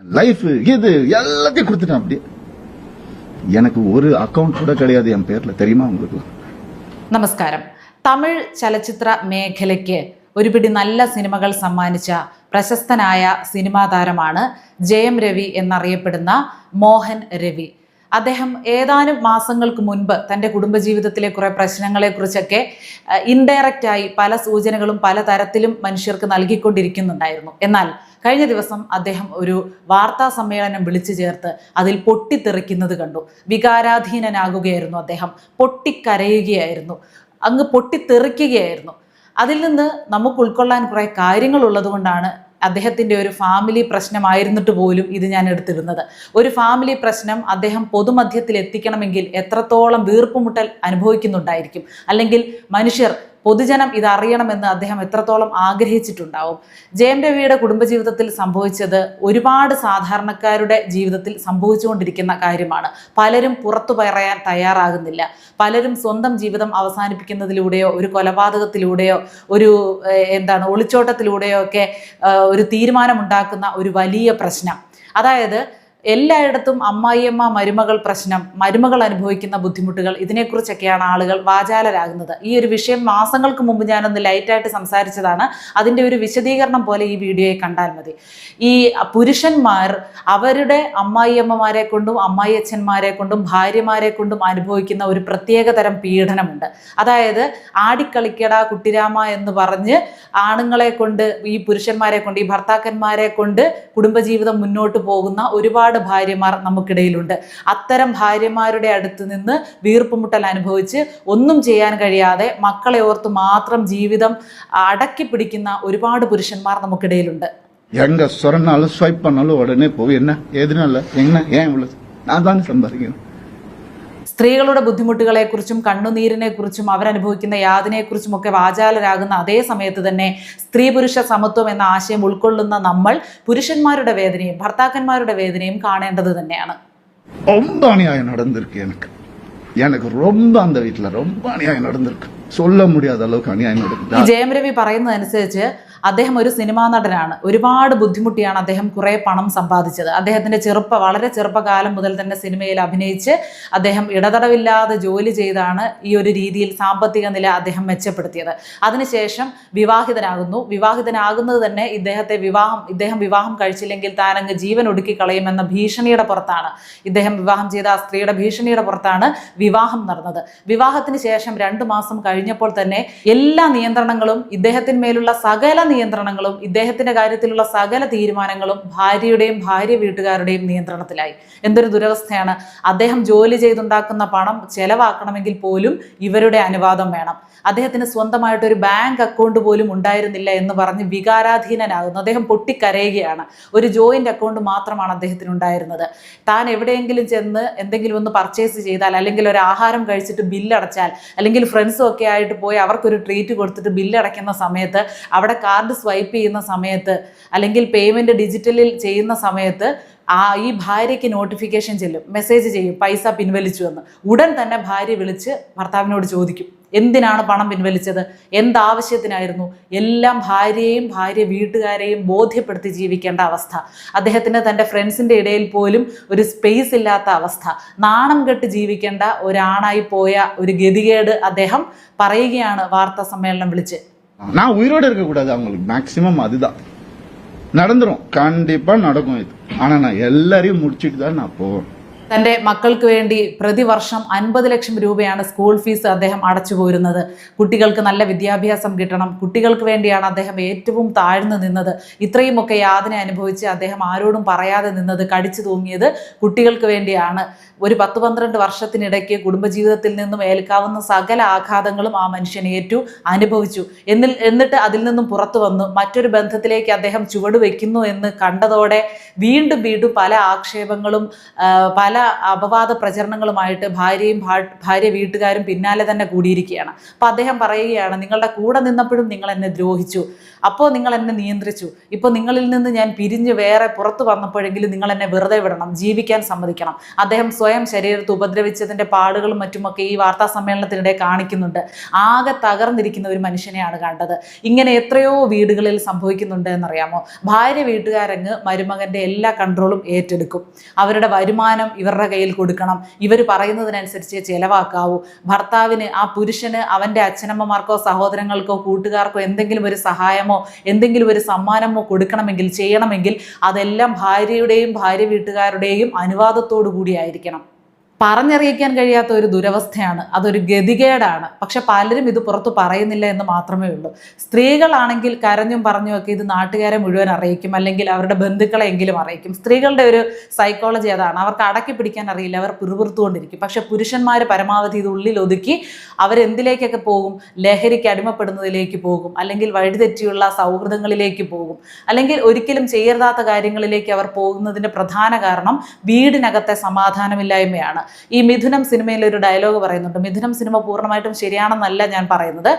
Life இது எல்லாத்தையும் கொடுத்துட்டேன். அப்படியே எனக்கு ஒரு அக்கவுண்ட் கூட கிடையாது என் பேர்ல, தெரியுமா உங்களுக்கு? നമസ്കാരം. തമിഴ് ചലച്ചിത്ര മേഖലയ്ക്ക് ഒരുപിടി നല്ല സിനിമകൾ സമ്മാനിച്ച പ്രശസ്തനായ സിനിമാ താരമാണ് ജയം രവി എന്നറിയപ്പെടുന്ന മോഹൻ രവി. അദ്ദേഹം ഏതാനും മാസങ്ങൾക്ക് മുൻപ് തൻ്റെ കുടുംബജീവിതത്തിലെ കുറേ പ്രശ്നങ്ങളെക്കുറിച്ചൊക്കെ ഇൻഡയറക്റ്റായി പല സൂചനകളും പല തരത്തിലും മനുഷ്യർക്ക് നൽകിക്കൊണ്ടിരിക്കുന്നുണ്ടായിരുന്നു. എന്നാൽ കഴിഞ്ഞ ദിവസം അദ്ദേഹം ഒരു വാർത്താ സമ്മേളനം വിളിച്ചു ചേർത്ത് അതിൽ പൊട്ടിത്തെറിക്കുന്നത് കണ്ടു. വികാരാധീനനാകുകയായിരുന്നു അദ്ദേഹം, പൊട്ടിക്കരയുകയായിരുന്നു, അങ്ങ് പൊട്ടിത്തെറിക്കുകയായിരുന്നു. അതിൽ നിന്ന് നമുക്ക് ഉൾക്കൊള്ളാൻ കുറേ കാര്യങ്ങൾ ഉള്ളതുകൊണ്ടാണ് അദ്ദേഹത്തിൻ്റെ ഒരു ഫാമിലി പ്രശ്നമായിരുന്നിട്ട് പോലും ഇത് ഞാൻ എടുത്തിരുന്നത്. ഒരു ഫാമിലി പ്രശ്നം അദ്ദേഹം പൊതുമധ്യത്തിൽ എത്തിക്കണമെങ്കിൽ എത്രത്തോളം വീർപ്പുമുട്ടൽ അനുഭവിക്കുന്നുണ്ടായിരിക്കും, അല്ലെങ്കിൽ മനുഷ്യർ പൊതുജനം ഇതറിയണമെന്ന് അദ്ദേഹം എത്രത്തോളം ആഗ്രഹിച്ചിട്ടുണ്ടാവും. ജയം രവിയുടെ കുടുംബജീവിതത്തിൽ സംഭവിച്ചത് ഒരുപാട് സാധാരണക്കാരുടെ ജീവിതത്തിൽ സംഭവിച്ചുകൊണ്ടിരിക്കുന്ന കാര്യമാണ്. പലരും പുറത്തു പറയാൻ തയ്യാറാകുന്നില്ല. പലരും സ്വന്തം ജീവിതം അവസാനിപ്പിക്കുന്നതിലൂടെയോ ഒരു കൊലപാതകത്തിലൂടെയോ ഒരു ഒളിച്ചോട്ടത്തിലൂടെയോ ഒക്കെ ഒരു തീരുമാനമുണ്ടാക്കുന്ന ഒരു വലിയ പ്രശ്നം. അതായത് എല്ലായിടത്തും അമ്മായിയമ്മ മരുമകൾ പ്രശ്നം, മരുമകൾ അനുഭവിക്കുന്ന ബുദ്ധിമുട്ടുകൾ, ഇതിനെക്കുറിച്ചൊക്കെയാണ് ആളുകൾ വാചാലരാകുന്നത്. ഈ ഒരു വിഷയം മാസങ്ങൾക്ക് മുമ്പ് ഞാനൊന്ന് ലൈറ്റായിട്ട് സംസാരിച്ചതാണ്. അതിൻ്റെ ഒരു വിശദീകരണം പോലെ ഈ വീഡിയോയെ കണ്ടാൽ മതി. ഈ പുരുഷന്മാർ അവരുടെ അമ്മായിയമ്മമാരെ കൊണ്ടും അമ്മായിയച്ഛന്മാരെ കൊണ്ടും ഭാര്യമാരെ കൊണ്ടും അനുഭവിക്കുന്ന ഒരു പ്രത്യേക തരം പീഡനമുണ്ട്. അതായത് ആടിക്കളിക്കട കുട്ടിരാമ എന്ന് പറഞ്ഞ് ആണുങ്ങളെ കൊണ്ട്, ഈ പുരുഷന്മാരെ കൊണ്ട്, ഈ ഭർത്താക്കന്മാരെ കൊണ്ട് കുടുംബജീവിതം മുന്നോട്ട് പോകുന്ന ഒരുപാട് ഭാര്യമാർ നമുക്കിടയിലുണ്ട്. അത്തരം ഭാര്യമാരുടെ അടുത്ത് നിന്ന് വീർപ്പുമുട്ടൽ അനുഭവിച്ച് ഒന്നും ചെയ്യാൻ കഴിയാതെ മക്കളെ ഓർത്ത് മാത്രം ജീവിതം അടക്കി പിടിക്കുന്ന ഒരുപാട് പുരുഷന്മാർ നമുക്കിടയിലുണ്ട്. எங்க சொன்னாலும் ஸ்வைப் பண்ணாலும் உடனே போய் என்ன ஏதுனால என்ன ஏன் இவ்வளவு நான் தானே சம்பாதிக்கணும். സ്ത്രീകളുടെ ബുദ്ധിമുട്ടുകളെക്കുറിച്ചും കണ്ണുനീരിനെക്കുറിച്ചും അവരനുഭവിക്കുന്ന യാതനയെക്കുറിച്ചും ഒക്കെ വാചാലരാകുന്ന അതേ സമയത്ത് തന്നെ സ്ത്രീ പുരുഷ സമത്വം എന്ന ആശയം ഉൾക്കൊള്ളുന്ന നമ്മൾ പുരുഷന്മാരുടെ വേദനയും ഭർത്താക്കന്മാരുടെ വേദനയും കാണേണ്ടത് തന്നെയാണ്. ரொம்ப அநியாயம் நடந்திருக்கு எனக்கு ரொம்ப அந்த வீட்டுல ரொம்ப அநியாயம் நடந்திருக்கு. சொல்ல முடியாத அளவுக்கு அநியாயம் நடந்திருக்கு. ഈ ജയം രവി പറയുന്നതനുസരിച്ച് അദ്ദേഹം ഒരു സിനിമാ നടനാണ്. ഒരുപാട് ബുദ്ധിമുട്ടിയാണ് അദ്ദേഹം കുറേ പണം സമ്പാദിച്ചത്. അദ്ദേഹത്തിൻ്റെ വളരെ ചെറുപ്പകാലം മുതൽ തന്നെ സിനിമയിൽ അഭിനയിച്ച് അദ്ദേഹം ഇടതടവില്ലാതെ ജോലി ചെയ്താണ് ഈ ഒരു രീതിയിൽ സാമ്പത്തിക നില അദ്ദേഹം മെച്ചപ്പെടുത്തിയത്. അതിനുശേഷം വിവാഹിതനാകുന്നത് തന്നെ ഇദ്ദേഹം വിവാഹം കഴിച്ചില്ലെങ്കിൽ താനങ്ങ് ജീവൻ ഒടുക്കി കളയുമെന്ന ഭീഷണിയുടെ പുറത്താണ്, ഇദ്ദേഹം വിവാഹം ചെയ്ത ആ സ്ത്രീയുടെ ഭീഷണിയുടെ പുറത്താണ് വിവാഹം നടന്നത്. വിവാഹത്തിന് ശേഷം 2 മാസം കഴിഞ്ഞപ്പോൾ തന്നെ എല്ലാ നിയന്ത്രണങ്ങളും, ഇദ്ദേഹത്തിന്മേലുള്ള സകല നിയന്ത്രണങ്ങളും, ഇദ്ദേഹത്തിന്റെ കാര്യത്തിലുള്ള സകല തീരുമാനങ്ങളും ഭാര്യയുടെയും ഭാര്യ വീട്ടുകാരുടെയും നിയന്ത്രണത്തിലായി. എന്തൊരു ദുരവസ്ഥയാണ്! അദ്ദേഹം ജോലി ചെയ്തുണ്ടാക്കുന്ന പണം ചെലവാക്കണമെങ്കിൽ പോലും ഇവരുടെ അനുവാദം വേണം. അദ്ദേഹത്തിന് സ്വന്തമായിട്ടൊരു ബാങ്ക് അക്കൗണ്ട് പോലും ഉണ്ടായിരുന്നില്ല എന്ന് പറഞ്ഞ് വികാരാധീനനാകുന്നു. അദ്ദേഹം പൊട്ടിക്കരയുകയാണ്. ഒരു ജോയിന്റ് അക്കൗണ്ട് മാത്രമാണ് അദ്ദേഹത്തിന് ഉണ്ടായിരുന്നത്. താൻ എവിടെയെങ്കിലും ചെന്ന് എന്തെങ്കിലും ഒന്ന് പർച്ചേസ് ചെയ്താൽ, അല്ലെങ്കിൽ ഒരു ആഹാരം കഴിച്ചിട്ട് ബില്ലടച്ചാൽ, അല്ലെങ്കിൽ ഫ്രണ്ട്സും ഒക്കെ ആയിട്ട് പോയി അവർക്കൊരു ട്രീറ്റ് കൊടുത്തിട്ട് ബില്ലടയ്ക്കുന്ന സമയത്ത്, അവിടെ കാർഡ് സ്വൈപ്പ് ചെയ്യുന്ന സമയത്ത്, അല്ലെങ്കിൽ പേയ്മെന്റ് ഡിജിറ്റലിൽ ചെയ്യുന്ന സമയത്ത് ഈ ഭാര്യയ്ക്ക് നോട്ടിഫിക്കേഷൻ ചെല്ലും, മെസ്സേജ് ചെയ്യും പൈസ പിൻവലിച്ചു എന്ന്. ഉടൻ തന്നെ ഭാര്യ വിളിച്ച് ഭർത്താവിനോട് ചോദിക്കും, എന്തിനാണ് പണം പിൻവലിച്ചത്, എന്താവശ്യത്തിനായിരുന്നു. എല്ലാം ഭാര്യയെയും ഭാര്യ വീട്ടുകാരെയും ബോധ്യപ്പെടുത്തി ജീവിക്കേണ്ട അവസ്ഥ. അദ്ദേഹത്തിന് തൻ്റെ ഫ്രണ്ട്സിൻ്റെ ഇടയിൽ പോലും ഒരു സ്പേസ് ഇല്ലാത്ത അവസ്ഥ. നാണം കെട്ട് ജീവിക്കേണ്ട ഒരാണായി പോയ ഒരു ഗതികേട് അദ്ദേഹം പറയുകയാണ് വാർത്താ സമ്മേളനം വിളിച്ച്. நான் உயிரோட இருக்க கூடாது, அவங்களுக்கு மேக்சிமம் அதுதான் நடந்துரும், கண்டிப்பா நடக்கும் இது. ஆனா நான் எல்லாரையும் முடிச்சிட்டு தான் நான் போவேன். തൻ്റെ മക്കൾക്ക് വേണ്ടി പ്രതിവർഷം 50 ലക്ഷം രൂപയാണ് സ്കൂൾ ഫീസ് അദ്ദേഹം അടച്ചു പോരുന്നത്. കുട്ടികൾക്ക് നല്ല വിദ്യാഭ്യാസം കിട്ടണം, കുട്ടികൾക്ക് വേണ്ടിയാണ് അദ്ദേഹം ഏറ്റവും താഴ്ന്നു നിന്നത്. ഇത്രയുമൊക്കെ യാതന അനുഭവിച്ച് അദ്ദേഹം ആരോടും പറയാതെ നിന്നത്, കടിച്ചു തൂങ്ങിയത് കുട്ടികൾക്ക് വേണ്ടിയാണ്. ഒരു 10-12 വർഷത്തിനിടയ്ക്ക് കുടുംബജീവിതത്തിൽ നിന്നും ഏൽക്കാവുന്ന സകല ആഘാതങ്ങളും ആ മനുഷ്യൻ അനുഭവിച്ചു. എന്നിട്ട് അതിൽ നിന്നും പുറത്തു വന്നു മറ്റൊരു ബന്ധത്തിലേക്ക് അദ്ദേഹം ചുവട് വയ്ക്കുന്നു എന്ന് കണ്ടതോടെ വീണ്ടും പല ആക്ഷേപങ്ങളും, പല പല അപവാദ പ്രചരണങ്ങളുമായിട്ട് ഭാര്യ വീട്ടുകാരും പിന്നാലെ തന്നെ കൂടിയിരിക്കുകയാണ്. അപ്പോൾ അദ്ദേഹം പറയുകയാണ്, നിങ്ങളുടെ കൂടെ നിന്നപ്പോഴും നിങ്ങൾ എന്നെ ദ്രോഹിച്ചു, അപ്പോൾ നിങ്ങൾ എന്നെ നിയന്ത്രിച്ചു, ഇപ്പോൾ നിങ്ങളിൽ നിന്ന് ഞാൻ പിരിഞ്ഞ് വേറെ പുറത്തു വന്നപ്പോഴെങ്കിലും നിങ്ങൾ എന്നെ വെറുതെ വിടണം, ജീവിക്കാൻ സമ്മതിക്കണം. അദ്ദേഹം സ്വയം ശരീരത്ത് ഉപദ്രവിച്ചതിൻ്റെ പാടുകളും മറ്റുമൊക്കെ ഈ വാർത്താ സമ്മേളനത്തിനിടെ കാണിക്കുന്നുണ്ട്. ആകെ തകർന്നിരിക്കുന്ന ഒരു മനുഷ്യനെയാണ് കണ്ടത്. ഇങ്ങനെ എത്രയോ വീടുകളിൽ സംഭവിക്കുന്നുണ്ട് എന്നറിയാമോ? ഭാര്യ വീട്ടുകാരങ്ങ് മരുമകൻ്റെ എല്ലാ കൺട്രോളും ഏറ്റെടുക്കും. അവരുടെ വരുമാനം ഇവരുടെ കയ്യിൽ കൊടുക്കണം, ഇവർ പറയുന്നതിനനുസരിച്ച് ചിലവാക്കാവൂ. ഭർത്താവിന്, ആ പുരുഷന് അവൻ്റെ അച്ഛനമ്മമാർക്കോ സഹോദരങ്ങൾക്കോ കൂട്ടുകാർക്കോ എന്തെങ്കിലും ഒരു സഹായമോ എന്തെങ്കിലും ഒരു സമ്മാനമോ കൊടുക്കണമെങ്കിൽ, ചെയ്യണമെങ്കിൽ അതെല്ലാം ഭാര്യ വീട്ടുകാരുടെയും അനുവാദത്തോടു കൂടിയായിരിക്കണം. പറഞ്ഞറിയിക്കാൻ കഴിയാത്ത ഒരു ദുരവസ്ഥയാണ്, അതൊരു ഗതികേടാണ്. പക്ഷെ പലരും ഇത് പുറത്തു പറയുന്നില്ല എന്ന് മാത്രമേ ഉള്ളൂ. സ്ത്രീകളാണെങ്കിൽ കരഞ്ഞും പറഞ്ഞും ഒക്കെ ഇത് നാട്ടുകാരെ മുഴുവൻ അറിയിക്കും, അല്ലെങ്കിൽ അവരുടെ ബന്ധുക്കളെ എങ്കിലും അറിയിക്കും. സ്ത്രീകളുടെ ഒരു സൈക്കോളജി അതാണ്, അവർക്ക് അടക്കി പിടിക്കാൻ അറിയില്ല, അവർ പിറുപിറുത്തുകൊണ്ടിരിക്കും. പക്ഷെ പുരുഷന്മാർ പരമാവധി ഇത് ഉള്ളിൽ ഒതുക്കി അവരെന്തിലേക്കൊക്കെ പോകും? ലഹരിക്ക് അടിമപ്പെടുന്നതിലേക്ക് പോകും, അല്ലെങ്കിൽ വഴിതെറ്റിയുള്ള സൗഹൃദങ്ങളിലേക്ക് പോകും, അല്ലെങ്കിൽ ഒരിക്കലും ചെയ്യരുതാത്ത കാര്യങ്ങളിലേക്ക് അവർ പോകുന്നതിൻ്റെ പ്രധാന കാരണം വീടിനകത്തെ സമാധാനമില്ലായ്മയാണ്. ഈ മിഥുനം സിനിമയിൽ ഒരു ഡയലോഗ് പറയുന്നുണ്ട്. മിഥുനം സിനിമ പൂർണ്ണമായിട്ടും ശരിയാണെന്നല്ല ഞാൻ പറയുന്നത്.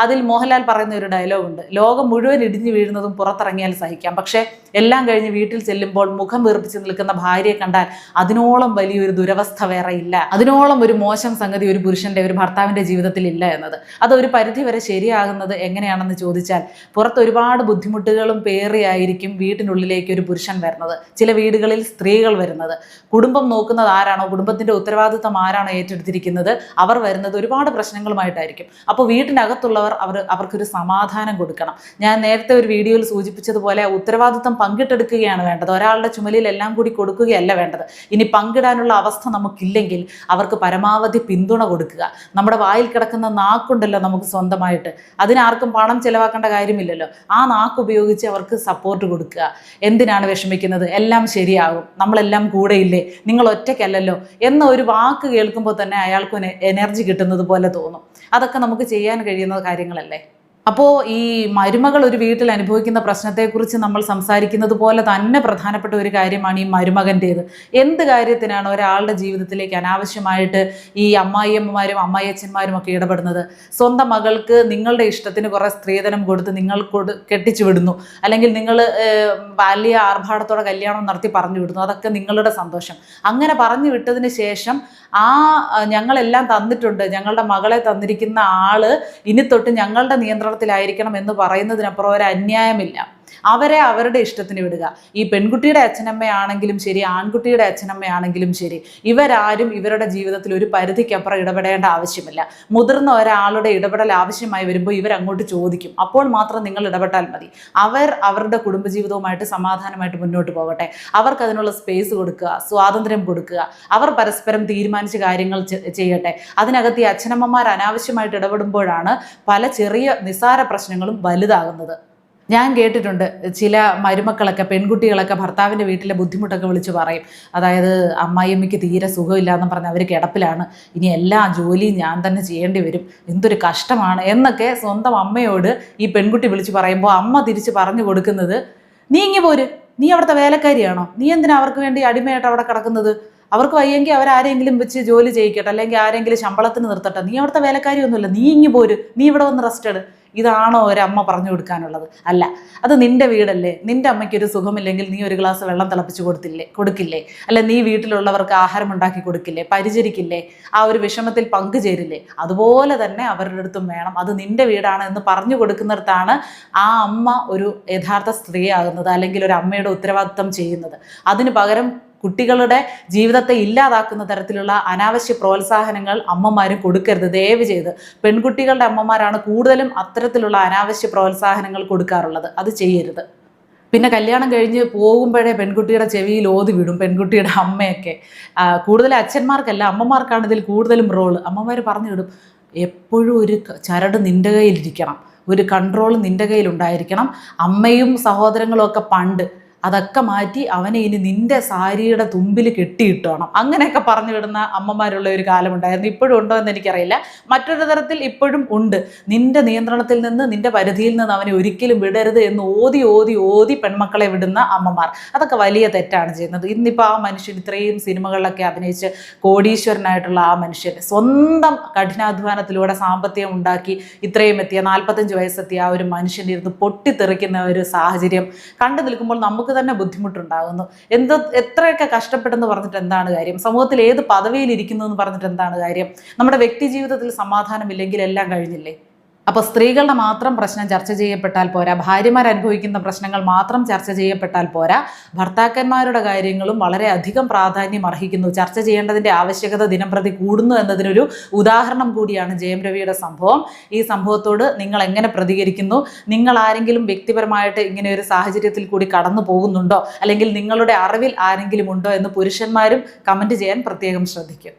അതിൽ മോഹൻലാൽ പറയുന്ന ഒരു ഡയലോഗുണ്ട്, ലോകം മുഴുവൻ ഇടിഞ്ഞു വീഴുന്നതും പുറത്തിറങ്ങിയാൽ സഹിക്കാം, പക്ഷേ എല്ലാം കഴിഞ്ഞ് വീട്ടിൽ ചെല്ലുമ്പോൾ മുഖം വീർപ്പിച്ച് നിൽക്കുന്ന ഭാര്യയെ കണ്ടാൽ അതിനോളം വലിയൊരു ദുരവസ്ഥ വേറെ ഇല്ല, അതിനോളം ഒരു മോശം സംഗതി ഒരു പുരുഷന്റെ, ഒരു ഭർത്താവിന്റെ ജീവിതത്തിൽ ഇല്ല എന്നത്. അത് ഒരു പരിധി വരെ ശരിയാകുന്നത് എങ്ങനെയാണെന്ന് ചോദിച്ചാൽ, പുറത്ത് ഒരുപാട് ബുദ്ധിമുട്ടുകളും പേറിയായിരിക്കും വീട്ടിനുള്ളിലേക്ക് ഒരു പുരുഷൻ വരുന്നത്. ചില വീടുകളിൽ സ്ത്രീകൾ വരുന്നത്. കുടുംബം നോക്കുന്നത് ആരാണോ, കുടുംബത്തിന്റെ ഉത്തരവാദിത്തം ആരാണോ ഏറ്റെടുത്തിരിക്കുന്നത്, അവർ വരുന്നത് ഒരുപാട് പ്രശ്നങ്ങളുമായിട്ടായിരിക്കും. അപ്പോൾ വീട്ടിനകത്തുള്ളവർ അവർക്കൊരു സമാധാനം കൊടുക്കണം. ഞാൻ നേരത്തെ ഒരു വീഡിയോയിൽ സൂചിപ്പിച്ചതുപോലെ ഉത്തരവാദിത്തം പങ്കിട്ടെടുക്കുകയാണ് വേണ്ടത്, ഒരാളുടെ ചുമലിൽ എല്ലാം കൂടി കൊടുക്കുകയല്ല വേണ്ടത്. ഇനി പങ്കിടാനുള്ള അവസ്ഥ നമുക്കില്ലെങ്കിൽ അവർക്ക് പരമാവധി പിന്തുണ കൊടുക്കുക. നമ്മുടെ വായിൽ കിടക്കുന്ന നാക്കുണ്ടല്ലോ നമുക്ക് സ്വന്തമായിട്ട്, അതിനാർക്കും പണം ചിലവാക്കേണ്ട കാര്യമില്ലല്ലോ. ആ നാക്ക് ഉപയോഗിച്ച് അവർക്ക് സപ്പോർട്ട് കൊടുക്കുക. എന്തിനാണ് വിഷമിക്കുന്നത്, എല്ലാം ശരിയാകും, നമ്മളെല്ലാം കൂടെയില്ലേ, നിങ്ങൾ ഒറ്റയ്ക്കല്ലല്ലോ എന്ന ഒരു വാക്ക് കേൾക്കുമ്പോൾ തന്നെ അയാൾക്ക് എനർജി കിട്ടുന്നത് പോലെ തോന്നും. അതൊക്കെ നമുക്ക് ചെയ്യാൻ കഴിയുന്ന കാര്യങ്ങളല്ലേ. അപ്പോൾ ഈ മരുമകൾ ഒരു വീട്ടിൽ അനുഭവിക്കുന്ന പ്രശ്നത്തെക്കുറിച്ച് നമ്മൾ സംസാരിക്കുന്നത് പോലെ തന്നെ പ്രധാനപ്പെട്ട ഒരു കാര്യമാണ് ഈ മരുമകൻ്റേത്. എന്ത് കാര്യത്തിനാണ് ഒരാളുടെ ജീവിതത്തിലേക്ക് അനാവശ്യമായിട്ട് ഈ അമ്മായിയമ്മമാരും അമ്മായിയച്ഛന്മാരും ഒക്കെ ഇടപെടുന്നത്? സ്വന്തം മകൾക്ക് നിങ്ങളുടെ ഇഷ്ടത്തിന് കുറേ സ്ത്രീധനം കൊടുത്ത് നിങ്ങൾ കെട്ടിച്ചു വിടുന്നു, അല്ലെങ്കിൽ നിങ്ങൾ വലിയ ആർഭാടത്തോടെ കല്യാണം നടത്തി പറഞ്ഞു വിടുന്നു, അതൊക്കെ നിങ്ങളുടെ സന്തോഷം. അങ്ങനെ പറഞ്ഞു വിട്ടതിന് ശേഷം ഞങ്ങളെല്ലാം തന്നിട്ടുണ്ട്, ഞങ്ങളുടെ മകളെ തന്നിരിക്കുന്ന ആള് ഇനി തൊട്ട് ഞങ്ങളുടെ നിയന്ത്രണത്തിലായിരിക്കണം എന്ന് പറയുന്നതിനപ്പുറം ഒരു അന്യായമില്ല. അവരെ അവരുടെ ഇഷ്ടത്തിന് വിടുക. ഈ പെൺകുട്ടിയുടെ അച്ഛനമ്മയാണെങ്കിലും ശരി, ആൺകുട്ടിയുടെ അച്ഛനമ്മയാണെങ്കിലും ശരി, ഇവരാരും ഇവരുടെ ജീവിതത്തിൽ ഒരു പരിധിക്കപ്പുറം ഇടപെടേണ്ട ആവശ്യമില്ല. മുതിർന്ന ഒരാളുടെ ഇടപെടൽ ആവശ്യമായി വരുമ്പോൾ ഇവരങ്ങോട്ട് ചോദിക്കും, അപ്പോൾ മാത്രം നിങ്ങൾ ഇടപെട്ടാൽ മതി. അവരുടെ കുടുംബജീവിതവുമായിട്ട് സമാധാനമായിട്ട് മുന്നോട്ട് പോകട്ടെ. അവർക്കതിനുള്ള സ്പേസ് കൊടുക്കുക, സ്വാതന്ത്ര്യം കൊടുക്കുക. അവർ പരസ്പരം തീരുമാനിച്ച കാര്യങ്ങൾ ചെയ്യട്ടെ. അതിനകത്ത് ഈ അച്ഛനമ്മമാർ അനാവശ്യമായിട്ട് ഇടപെടുമ്പോഴാണ് പല ചെറിയ നിസ്സാര പ്രശ്നങ്ങളും വലുതാകുന്നത്. ഞാൻ കേട്ടിട്ടുണ്ട് ചില മരുമക്കളൊക്കെ, പെൺകുട്ടികളൊക്കെ ഭർത്താവിൻ്റെ വീട്ടിലെ ബുദ്ധിമുട്ടൊക്കെ വിളിച്ച് പറയും. അതായത് അമ്മായിയമ്മയ്ക്ക് തീരെ സുഖമില്ലാന്ന് പറഞ്ഞ് അവർ കിടപ്പിലാണ്, ഇനി എല്ലാ ജോലിയും ഞാൻ തന്നെ ചെയ്യേണ്ടി വരും, എന്തൊരു കഷ്ടമാണ് എന്നൊക്കെ സ്വന്തം അമ്മയോട് ഈ പെൺകുട്ടി വിളിച്ച് പറയുമ്പോൾ അമ്മ തിരിച്ച് പറഞ്ഞു കൊടുക്കുന്നത്, നീ ഇങ്ങി പോര്, നീ അവിടുത്തെ വേലക്കാരിയാണോ, നീ എന്തിനാ അവർക്ക് വേണ്ടി അടിമയായിട്ട് അവിടെ കിടക്കുന്നത്? അവർക്ക് വയ്യെങ്കിൽ അവരാരെങ്കിലും വെച്ച് ജോലി ചെയ്യിക്കട്ടെ, അല്ലെങ്കിൽ ആരെങ്കിലും ശമ്പളത്തിന് നിർത്തട്ടെ, നീ അവിടുത്തെ വേലക്കാരിയൊന്നുമില്ല, നീ ഇങ്ങി പോര്, നീ ഇവിടെ വന്ന് റെസ്റ്റ് എടു. ഇതാണോ ഒരമ്മ പറഞ്ഞു കൊടുക്കാനുള്ളത്? അല്ല. അത് നിന്റെ വീടല്ലേ, നിന്റെ അമ്മയ്ക്കൊരു സുഖമില്ലെങ്കിൽ നീ ഒരു ഗ്ലാസ് വെള്ളം തിളപ്പിച്ച് കൊടുക്കില്ലേ? അല്ല, നീ വീട്ടിലുള്ളവർക്ക് ആഹാരം ഉണ്ടാക്കി കൊടുക്കില്ലേ, പരിചരിക്കില്ലേ, ആ ഒരു വിഷമത്തിൽ പങ്കുചേരില്ലേ? അതുപോലെ തന്നെ അവരുടെ അടുത്തും വേണം. അത് നിന്റെ വീടാണ് എന്ന് പറഞ്ഞു കൊടുക്കുന്നിടത്താണ് ആ അമ്മ ഒരു യഥാർത്ഥ സ്ത്രീയാകുന്നത്, അല്ലെങ്കിൽ ഒരു അമ്മയുടെ ഉത്തരവാദിത്വം ചെയ്യുന്നത്. അതിന് പകരം കുട്ടികളുടെ ജീവിതത്തെ ഇല്ലാതാക്കുന്ന തരത്തിലുള്ള അനാവശ്യ പ്രോത്സാഹനങ്ങൾ അമ്മമാരും കൊടുക്കരുത്, ദയവ് ചെയ്ത്. പെൺകുട്ടികളുടെ അമ്മമാരാണ് കൂടുതലും അത്തരത്തിലുള്ള അനാവശ്യ പ്രോത്സാഹനങ്ങൾ കൊടുക്കാറുള്ളത്. അത് ചെയ്യരുത്. പിന്നെ കല്യാണം കഴിഞ്ഞ് പോകുമ്പോഴേ പെൺകുട്ടിയുടെ ചെവിയിൽ ഓതി വിടും പെൺകുട്ടിയുടെ അമ്മയൊക്കെ. കൂടുതൽ അച്ഛന്മാർക്കല്ല, അമ്മമാർക്കാണ് ഇതിൽ കൂടുതലും റോള്. അമ്മമാർ പറഞ്ഞു വിടും, എപ്പോഴും ഒരു ചരട് നിൻ്റെ കയ്യിലിരിക്കണം, ഒരു കൺട്രോൾ നിൻ്റെ കയ്യിലുണ്ടായിരിക്കണം. അമ്മയും സഹോദരങ്ങളും ഒക്കെ പണ്ട് അതൊക്കെ മാറ്റി അവനെ ഇനി നിന്റെ സാരിയുടെ തുമ്പിൽ കെട്ടിയിട്ടോണം, അങ്ങനെയൊക്കെ പറഞ്ഞു വിടുന്ന അമ്മമാരുള്ള ഒരു കാലമുണ്ടായിരുന്നു. ഇപ്പോഴും ഉണ്ടോ എന്ന് എനിക്കറിയില്ല. മറ്റൊരു തരത്തിൽ ഇപ്പോഴും ഉണ്ട്. നിന്റെ നിയന്ത്രണത്തിൽ നിന്ന്, നിന്റെ പരിധിയിൽ നിന്ന് അവനെ ഒരിക്കലും വിടരുത് എന്ന് ഓതി ഓതി ഓതി പെൺമക്കളെ വിടുന്ന അമ്മമാർ. അതൊക്കെ വലിയ തെറ്റാണ് ചെയ്യുന്നത്. ഇന്നിപ്പോൾ ആ മനുഷ്യൻ ഇത്രയും സിനിമകളിലൊക്കെ അഭിനയിച്ച് കോടീശ്വരനായിട്ടുള്ള ആ മനുഷ്യൻ സ്വന്തം കഠിനാധ്വാനത്തിലൂടെ സാമ്പത്തികം ഉണ്ടാക്കി ഇത്രയും എത്തിയ 45 വയസ്സെത്തിയ ആ ഒരു മനുഷ്യൻ ഇരുന്ന് പൊട്ടിത്തെറിക്കുന്ന ഒരു സാഹചര്യം കണ്ടു നിൽക്കുമ്പോൾ നമുക്ക് തന്നെ ബുദ്ധിമുട്ടുണ്ടാകുന്നു. എത്രയൊക്കെ കഷ്ടപ്പെട്ടെന്ന് പറഞ്ഞിട്ട് എന്താണ് കാര്യം? സമൂഹത്തിൽ ഏത് പദവിയിൽ ഇരിക്കുന്നു എന്ന് പറഞ്ഞിട്ട് എന്താണ് കാര്യം? നമ്മുടെ വ്യക്തി ജീവിതത്തിൽ സമാധാനമില്ലെങ്കിൽ എല്ലാം കഴിഞ്ഞില്ലേ? അപ്പോൾ സ്ത്രീകളുടെ മാത്രം പ്രശ്നം ചർച്ച ചെയ്യപ്പെട്ടാൽ പോരാ, ഭാര്യമാർ അനുഭവിക്കുന്ന പ്രശ്നങ്ങൾ മാത്രം ചർച്ച ചെയ്യപ്പെട്ടാൽ പോരാ, ഭർത്താക്കന്മാരുടെ കാര്യങ്ങളും വളരെയധികം പ്രാധാന്യം അർഹിക്കുന്നു. ചർച്ച ചെയ്യേണ്ടതിൻ്റെ ആവശ്യകത ദിനംപ്രതി കൂടുന്നു എന്നതിനൊരു ഉദാഹരണം കൂടിയാണ് ജയം രവിയുടെ സംഭവം. ഈ സംഭവത്തോട് നിങ്ങൾ എങ്ങനെ പ്രതികരിക്കുന്നു? നിങ്ങൾ ആരെങ്കിലും വ്യക്തിപരമായിട്ട് ഇങ്ങനെ ഒരു സാഹചര്യത്തിൽ കൂടി കടന്നു പോകുന്നുണ്ടോ, അല്ലെങ്കിൽ നിങ്ങളുടെ അറിവിൽ ആരെങ്കിലും ഉണ്ടോ എന്ന് പുരുഷന്മാരും കമൻറ്റ് ചെയ്യാൻ പ്രത്യേകം ശ്രദ്ധിക്കും.